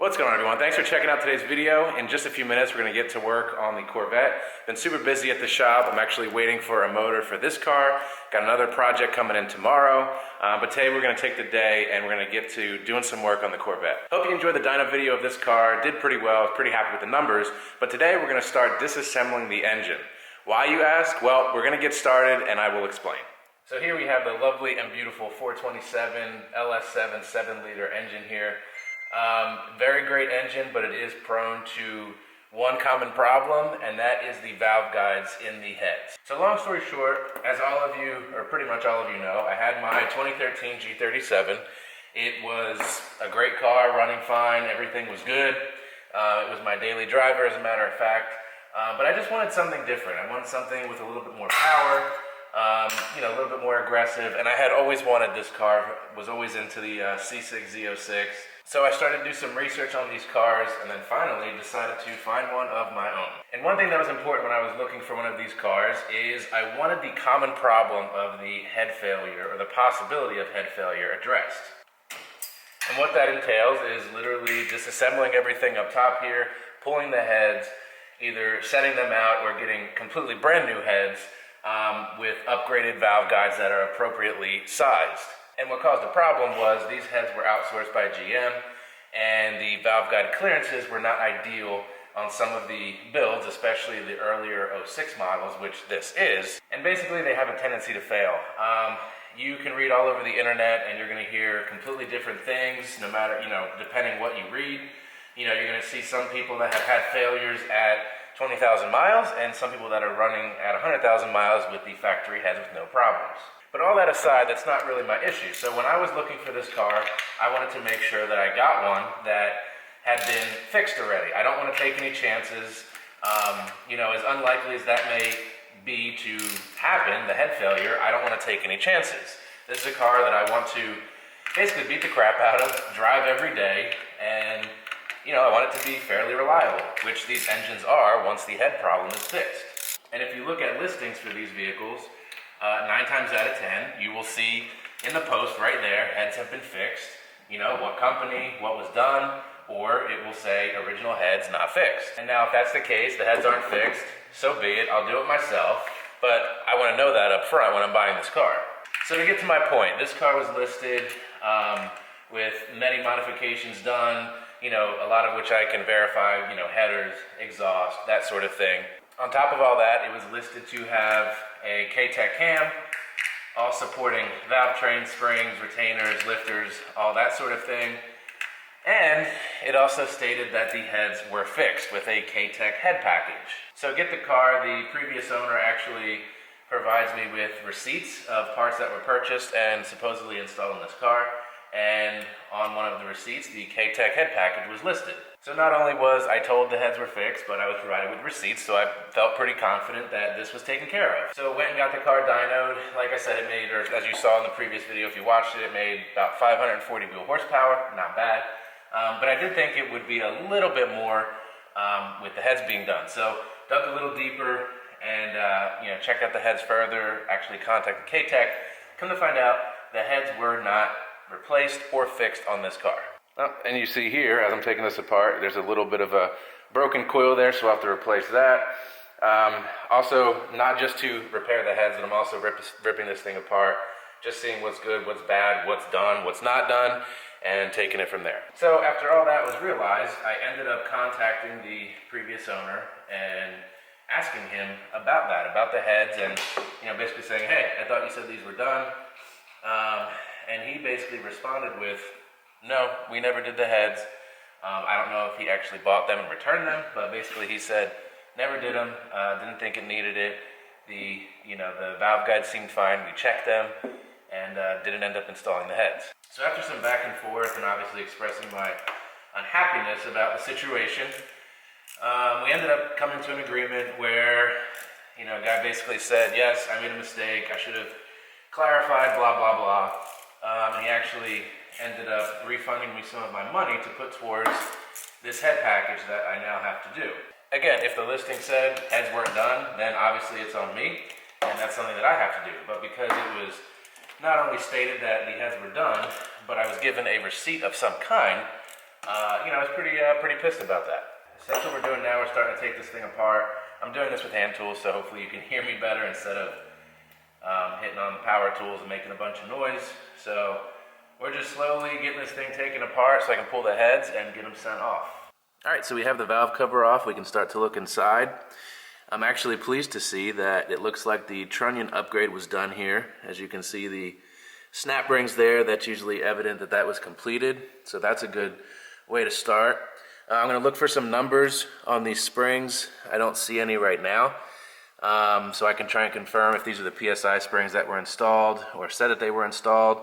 What's going on, everyone? Thanks for checking out today's video. In just a few minutes, we're going to get to work on the Corvette. Been super busy at the shop. I'm actually waiting for a motor for this car. Got another project coming in tomorrow. But today we're going to take the day and we're going to get to doing some work on the Corvette. Hope you enjoyed the dyno video of this car. Did pretty well. Pretty happy with the numbers. But today we're going to start disassembling the engine. Why, you ask? Well, we're going to get started and I will explain. So here we have the lovely and beautiful 427 LS7 7-liter engine here. Very great engine, but it is prone to one common problem, and that is the valve guides in the heads. So long story short, as all of you, or pretty much all of you know, I had my 2013 G37. It was a great car, running fine, everything was good. It was my daily driver, as a matter of fact. But I just wanted something different. I wanted something with a little bit more power, a little bit more aggressive, and I had always wanted this car, was always into the C6 Z06. So I started to do some research on these cars and then finally decided to find one of my own. And one thing that was important when I was looking for one of these cars is I wanted the common problem of the head failure, or the possibility of head failure, addressed. And what that entails is literally disassembling everything up top here, pulling the heads, either setting them out or getting completely brand new heads with upgraded valve guides that are appropriately sized. And what caused the problem was these heads were outsourced by GM, and the valve guide clearances were not ideal on some of the builds, especially the earlier 06 models, which this is. And basically they have a tendency to fail. You can read all over the internet and you're going to hear completely different things, no matter, depending what you read. You're going to see some people that have had failures at 20,000 miles and some people that are running at 100,000 miles with the factory heads with no problems. But all that aside, that's not really my issue. So when I was looking for this car, I wanted to make sure that I got one that had been fixed already. I don't want to take any chances. As unlikely as that may be to happen, the head failure, I don't want to take any chances. This is a car that I want to basically beat the crap out of, drive every day, and I want it to be fairly reliable, which these engines are once the head problem is fixed. And if you look at listings for these vehicles, 9 times out of 10, you will see in the post right there, heads have been fixed, what company, what was done, or it will say original heads not fixed. And now if that's the case, the heads aren't fixed, so be it, I'll do it myself, but I want to know that up front when I'm buying this car. So to get to my point, this car was listed with many modifications done, a lot of which I can verify, headers, exhaust, that sort of thing. On top of all that, it was listed to have a K-Tech cam, all supporting valve train, springs, retainers, lifters, all that sort of thing. And it also stated that the heads were fixed with a K-Tech head package. So get the car, the previous owner actually provides me with receipts of parts that were purchased and supposedly installed in this car. And on one of the receipts, the K-Tech head package was listed. So not only was I told the heads were fixed, but I was provided with receipts, so I felt pretty confident that this was taken care of. So went and got the car dynoed. Like I said, it made, or as you saw in the previous video, if you watched it, it made about 540 wheel horsepower, not bad. But I did think it would be a little bit more with the heads being done. So dug a little deeper and checked out the heads further, actually contacted K-Tech. Come to find out, the heads were not replaced or fixed on this car. Oh, and you see here, as I'm taking this apart, there's a little bit of a broken coil there, so I'll have to replace that. Also, not just to repair the heads, but I'm also ripping this thing apart, just seeing what's good, what's bad, what's done, what's not done, and taking it from there. So after all that was realized, I ended up contacting the previous owner and asking him about that, about the heads, and basically saying, hey, I thought you said these were done. And he basically responded with, no, we never did the heads. I don't know if he actually bought them and returned them, but basically he said, never did them, didn't think it needed it. The valve guides seemed fine, we checked them, and didn't end up installing the heads. So after some back and forth and obviously expressing my unhappiness about the situation, we ended up coming to an agreement where, a guy basically said, yes, I made a mistake, I should have clarified, blah, blah, blah. And he actually ended up refunding me some of my money to put towards this head package that I now have to do. Again, if the listing said heads weren't done, then obviously it's on me, and that's something that I have to do. But because it was not only stated that the heads were done, but I was given a receipt of some kind, I was pretty pissed about that. So that's what we're doing now. We're starting to take this thing apart. I'm doing this with hand tools, so hopefully you can hear me better instead of hitting on the power tools and making a bunch of noise. So we're just slowly getting this thing taken apart so I can pull the heads and get them sent off. All right, so we have the valve cover off. We can start to look inside. I'm actually pleased to see that it looks like the trunnion upgrade was done here. As you can see, the snap rings there, that's usually evident that that was completed. So that's a good way to start. I'm going to look for some numbers on these springs. I don't see any right now. So I can try and confirm if these are the PSI springs that were installed or said that they were installed.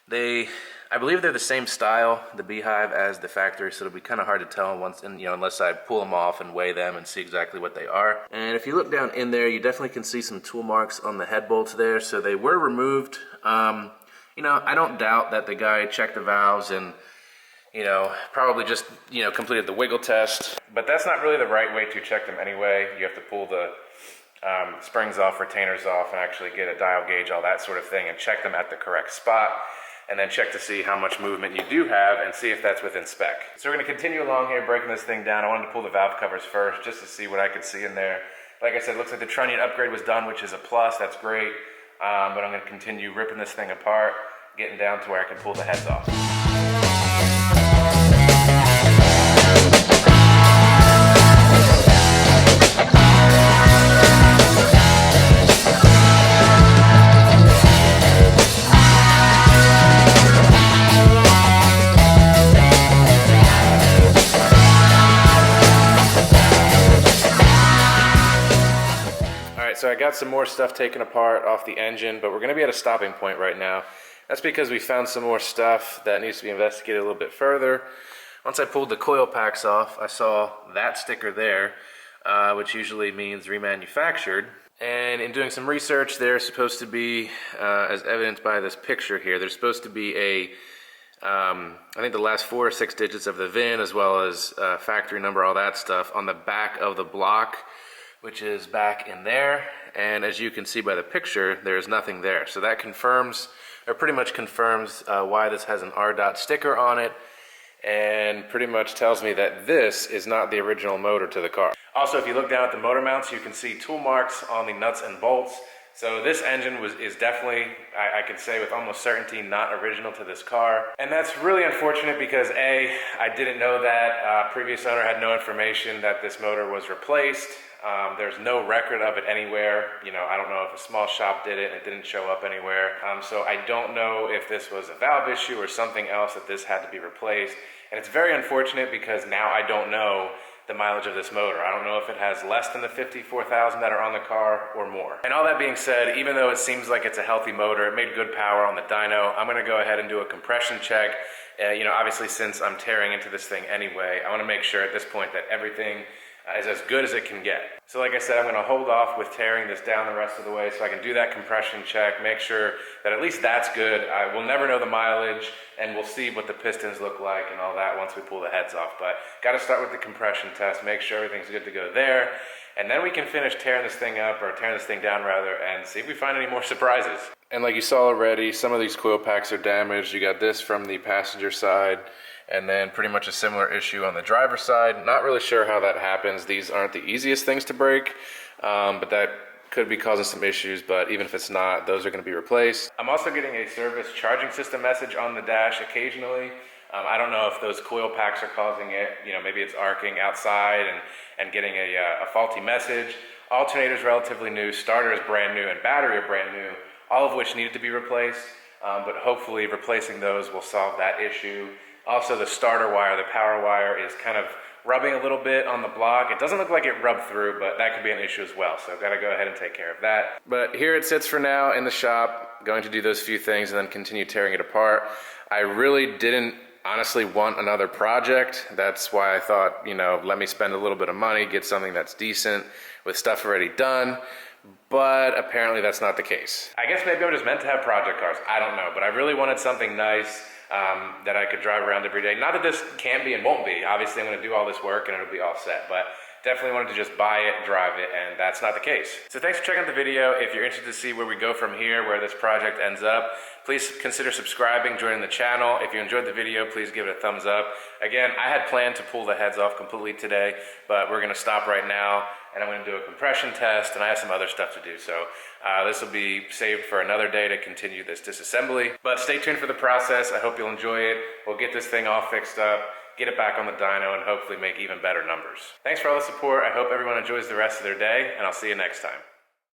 I believe they're the same style, the Beehive, as the factory, so it'll be kind of hard to tell unless I pull them off and weigh them and see exactly what they are. And if you look down in there, you definitely can see some tool marks on the head bolts there, so they were removed. I don't doubt that the guy checked the valves and probably just, completed the wiggle test. But that's not really the right way to check them anyway. You have to pull the springs off, retainers off, and actually get a dial gauge, all that sort of thing, and check them at the correct spot. And then check to see how much movement you do have and see if that's within spec. So we're going to continue along here, breaking this thing down. I wanted to pull the valve covers first just to see what I could see in there. Like I said, it looks like the trunnion upgrade was done, which is a plus. That's great. But I'm going to continue ripping this thing apart, getting down to where I can pull the heads off. So I got some more stuff taken apart off the engine, but we're going to be at a stopping point right now. That's because we found some more stuff that needs to be investigated a little bit further. Once I pulled the coil packs off, I saw that sticker there, which usually means remanufactured. And in doing some research, there's supposed to be, as evidenced by this picture here, there's supposed to be I think the last 4 or 6 digits of the VIN, as well as factory number, all that stuff, on the back of the block, which is back in there. And as you can see by the picture, there's nothing there. So that confirms, or pretty much confirms, why this has an R. sticker on it, and pretty much tells me that this is not the original motor to the car. Also, if you look down at the motor mounts, you can see tool marks on the nuts and bolts. So this engine is definitely, I could say with almost certainty, not original to this car. And that's really unfortunate because A, I didn't know that. Previous owner had no information that this motor was replaced. There's no record of it anywhere. I don't know if a small shop did it and it didn't show up anywhere. So I don't know if this was a valve issue or something else that this had to be replaced. And it's very unfortunate because now I don't know the mileage of this motor. I don't know if it has less than the 54,000 that are on the car or more. And all that being said, even though it seems like it's a healthy motor, it made good power on the dyno, I'm gonna go ahead and do a compression check. Obviously since I'm tearing into this thing anyway, I wanna make sure at this point that everything is as good as it can get. So like I said, I'm gonna hold off with tearing this down the rest of the way so I can do that compression check, make sure that at least that's good. I will never know the mileage, and we'll see what the pistons look like and all that once we pull the heads off. But gotta start with the compression test, make sure everything's good to go there, and then we can finish tearing this thing up, or tearing this thing down rather, and see if we find any more surprises. And like you saw already, some of these coil packs are damaged. You got this from the passenger side, and then pretty much a similar issue on the driver's side. Not really sure how that happens. These aren't the easiest things to break, but that could be causing some issues, but even if it's not, those are going to be replaced. I'm also getting a service charging system message on the dash occasionally. I don't know if those coil packs are causing it. Maybe it's arcing outside and getting a faulty message. Alternator's relatively new, starter is brand new, and battery are brand new, all of which needed to be replaced, but hopefully replacing those will solve that issue. Also, the starter wire, the power wire, is kind of rubbing a little bit on the block. It doesn't look like it rubbed through, but that could be an issue as well. So I've got to go ahead and take care of that. But here it sits for now in the shop, going to do those few things and then continue tearing it apart. I really didn't honestly want another project. That's why I thought, let me spend a little bit of money, get something that's decent with stuff already done. But apparently that's not the case. I guess maybe I'm just meant to have project cars. I don't know, but I really wanted something nice that I could drive around every day. Not that this can't be and won't be. Obviously, I'm going to do all this work and it'll be all set, but definitely wanted to just buy it, drive it, and that's not the case. So thanks for checking out the video. If you're interested to see where we go from here, where this project ends up, please consider subscribing, joining the channel. If you enjoyed the video, please give it a thumbs up. Again, I had planned to pull the heads off completely today, but we're gonna stop right now and I'm gonna do a compression test, and I have some other stuff to do. So this will be saved for another day to continue this disassembly. But stay tuned for the process. I hope you'll enjoy it. We'll get this thing all fixed up, get it back on the dyno, and hopefully make even better numbers. Thanks for all the support. I hope everyone enjoys the rest of their day, and I'll see you next time.